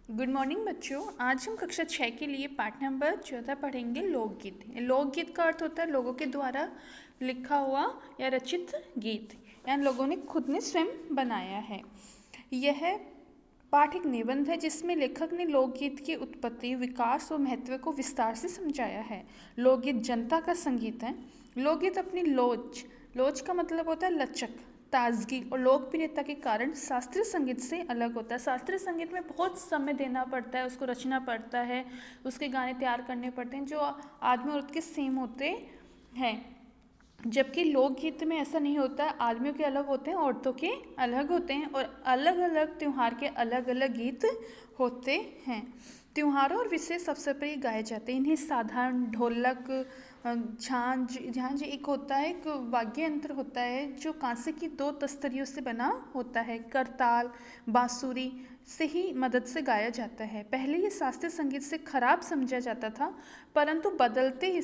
Good morning बच्चों। आज हम कक्षा 6 के लिए पाठ नंबर 14 पढ़ेंगे लोकगीत। लोकगीत का अर्थ होता है लोगों के द्वारा लिखा हुआ या रचित गीत या लोगों ने खुद ने स्वयं बनाया है। यह पाठ एक निबंध है जिसमें लेखक ने लोकगीत की उत्पत्ति, विकास और महत्व को विस्तार से समझाया है। लोकगीत जनता का संगीत है। लोकगीत अपनी लोच लोच का मतलब होता है लचक, ताजगी और लोकप्रियता के कारण शास्त्रीय संगीत से अलग होता है। शास्त्रीय संगीत में बहुत समय देना पड़ता है, उसको रचना पड़ता है, उसके गाने तैयार करने पड़ते हैं जो आदमी और औरत के सेम होते हैं। जबकि लोकगीत में ऐसा नहीं होता, आदमियों के अलग होते हैं, औरतों के अलग होते हैं और अलग अलग त्योहार के अलग अलग गीत होते हैं। त्योहारों और विशेष अवसर पर ये गाए जाते हैं। इन्हें साधारण ढोलक, झांझ एक होता है, एक वाद्य यंत्र होता है जो कांसे की 2 तस्तरियों से बना होता है, करताल, बांसुरी से ही मदद से गाया जाता है। पहले ये शास्त्रीय संगीत से खराब समझा जाता था, परंतु बदलते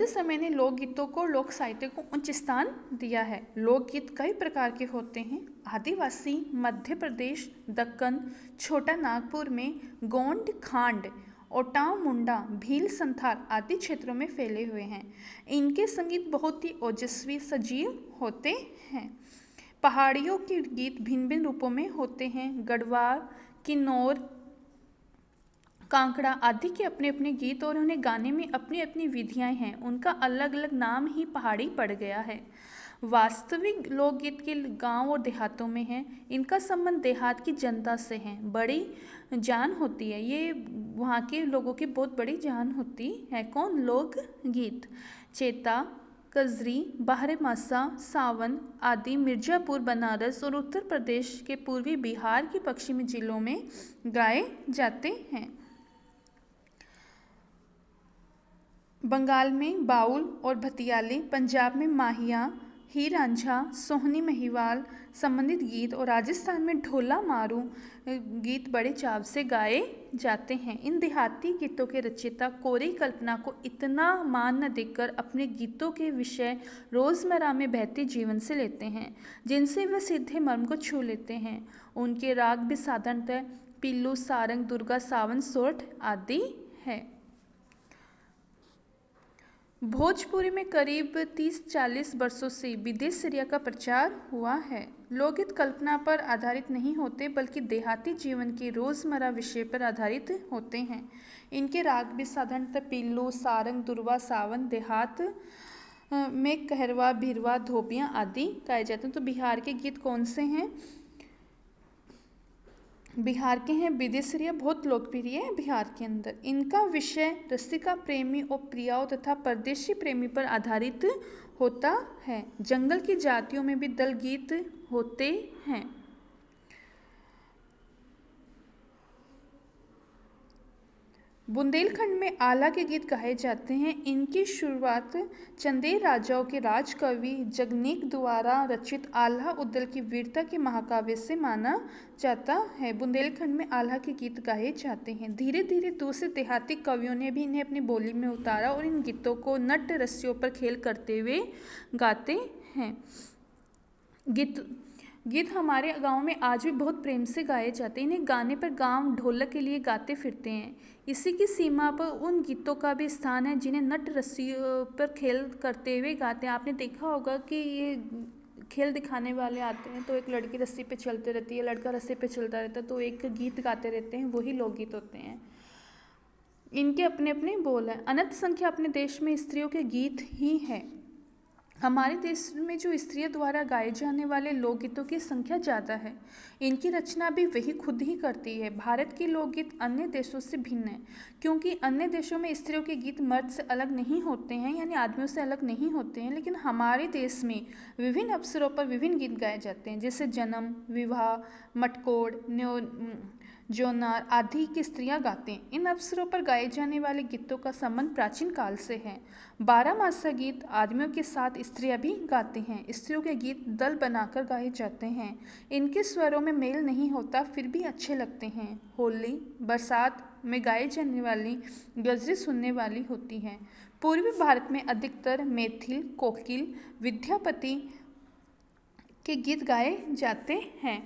समय ने लोकगीतों को, लोक साहित्य को उच्च स्थान दिया है। लोकगीत कई प्रकार के होते हैं। आदिवासी, मध्य प्रदेश, दक्कन, छोटा नागपुर में गोंड, खांड, ओटाव मुंडा, भील, संथाल आदि क्षेत्रों में फैले हुए हैं। इनके संगीत बहुत ही ओजस्वी, सजीव होते हैं। पहाड़ियों के गीत भिन्न भिन्न रूपों में होते हैं। गढ़वाल, किन्नौर, कांकड़ा आदि के अपने अपने गीत और उन्हें गाने में अपनी अपनी विधियाँ हैं। उनका अलग अलग नाम ही पहाड़ी पड़ गया है। वास्तविक लोकगीत के गांव और देहातों में हैं। इनका संबंध देहात की जनता से है, बड़ी जान होती है। ये वहाँ के लोगों की बहुत बड़ी जान होती है। कौन? लोकगीत। चेता, कजरी, बारहमासा, सावन आदि मिर्जापुर, बनारस और उत्तर प्रदेश के पूर्वी बिहार के पश्चिमी जिलों में गाए जाते हैं। बंगाल में बाउल और भतियाले, पंजाब में माहिया, हीर रांझा, सोहनी महिवाल संबंधित गीत और राजस्थान में ढोला मारू गीत बड़े चाव से गाए जाते हैं। इन देहाती गीतों के रचयिता कोरी कल्पना को इतना मान न देकर अपने गीतों के विषय रोज़मर्रा में बहते जीवन से लेते हैं, जिनसे वे सीधे मर्म को छू लेते हैं। उनके राग भी साधारणतः पिल्लू, सारंग, दुर्गा, सावन, सोठ आदि है। भोजपुरी में करीब 30-40 वर्षों से विदेशिया का प्रचार हुआ है। लोकगीत कल्पना पर आधारित नहीं होते बल्कि देहाती जीवन के रोज़मर्रा विषय पर आधारित होते हैं। इनके राग भी साधारणतः पिल्लू, सारंग, दुर्वा, सावन, देहात में कहरवा, भिरवा, धोबियाँ आदि गाए जाते हैं। तो बिहार के गीत कौन से हैं? बिहार के हैं विदेशिया, बहुत लोकप्रिय है बिहार के अंदर। इनका विषय रसिका प्रेमी और प्रियाओं तथा परदेशी प्रेमी पर आधारित होता है। जंगल की जातियों में भी दल गीत होते हैं। बुंदेलखंड में आला के गीत गाए जाते हैं। इनकी शुरुआत चंदेल राजाओं के राजकवि जगनीक द्वारा रचित आल्हा उदल की वीरता के महाकाव्य से माना जाता है। बुंदेलखंड में आल्हा के गीत गाए जाते हैं। धीरे धीरे दूसरे देहाती कवियों ने भी इन्हें अपनी बोली में उतारा और इन गीतों को नट रस्सियों पर खेल करते हुए गाते हैं। गीत हमारे गांव में आज भी बहुत प्रेम से गाए जाते हैं। इन्हें गाने पर गांव ढोलक के लिए गाते फिरते हैं। इसी की सीमा पर उन गीतों का भी स्थान है जिन्हें नट रस्सियों पर खेल करते हुए गाते हैं। आपने देखा होगा कि ये खेल दिखाने वाले आते हैं तो एक लड़की रस्सी पे चलती रहती है, लड़का रस्सी पे चलता रहता है, तो एक गीत गाते रहते हैं, वही लोकगीत होते हैं। इनके अपने अपने बोल हैं। अनंत संख्या अपने देश में स्त्रियों के गीत ही है। हमारे देश में जो स्त्रियों द्वारा गाए जाने वाले लोकगीतों की संख्या ज़्यादा है। इनकी रचना भी वही खुद ही करती है। भारत के लोकगीत अन्य देशों से भिन्न है क्योंकि अन्य देशों में स्त्रियों के गीत मर्द से अलग नहीं होते हैं, यानी आदमियों से अलग नहीं होते हैं, लेकिन हमारे देश में विभिन्न अवसरों पर विभिन्न गीत गाए जाते हैं, जैसे जन्म, विवाह, मटकोड़, जोनार आदि की स्त्रियां गाते हैं। इन अवसरों पर गाए जाने वाले गीतों का संबंध प्राचीन काल से है। बारहमासा गीत आदमियों के साथ स्त्रियां भी गाती हैं। स्त्रियों के गीत दल बनाकर गाए जाते हैं। इनके स्वरों में मेल नहीं होता, फिर भी अच्छे लगते हैं। होली, बरसात में गाए जाने वाली गजरें सुनने वाली होती हैं। पूर्वी भारत में अधिकतर मैथिल, कोकिल, विद्यापति के गीत गाए जाते हैं।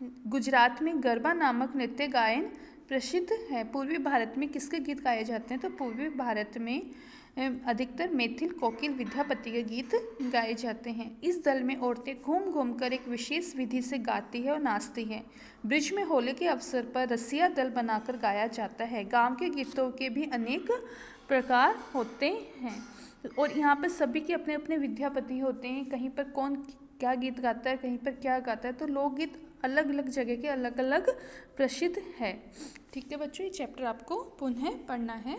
गुजरात में गरबा नामक नृत्य गायन प्रसिद्ध है। पूर्वी भारत में किसके गीत गाए जाते हैं? तो पूर्वी भारत में अधिकतर मैथिल कोकिल विद्यापति के गीत गाए जाते हैं। इस दल में औरतें घूम घूम कर एक विशेष विधि से गाती है और नाचती हैं। ब्रिज में होली के अवसर पर रसिया दल बनाकर गाया जाता है। गांव के गीतों के भी अनेक प्रकार होते हैं और यहाँ पर सभी के अपने अपने विद्यापति होते हैं। कहीं पर कौन क्या गीत गाता है, कहीं पर क्या गाता है, तो लोकगीत अलग अलग जगह के अलग अलग प्रसिद्ध है। ठीक है बच्चों, ये चैप्टर आपको पुनः पढ़ना है।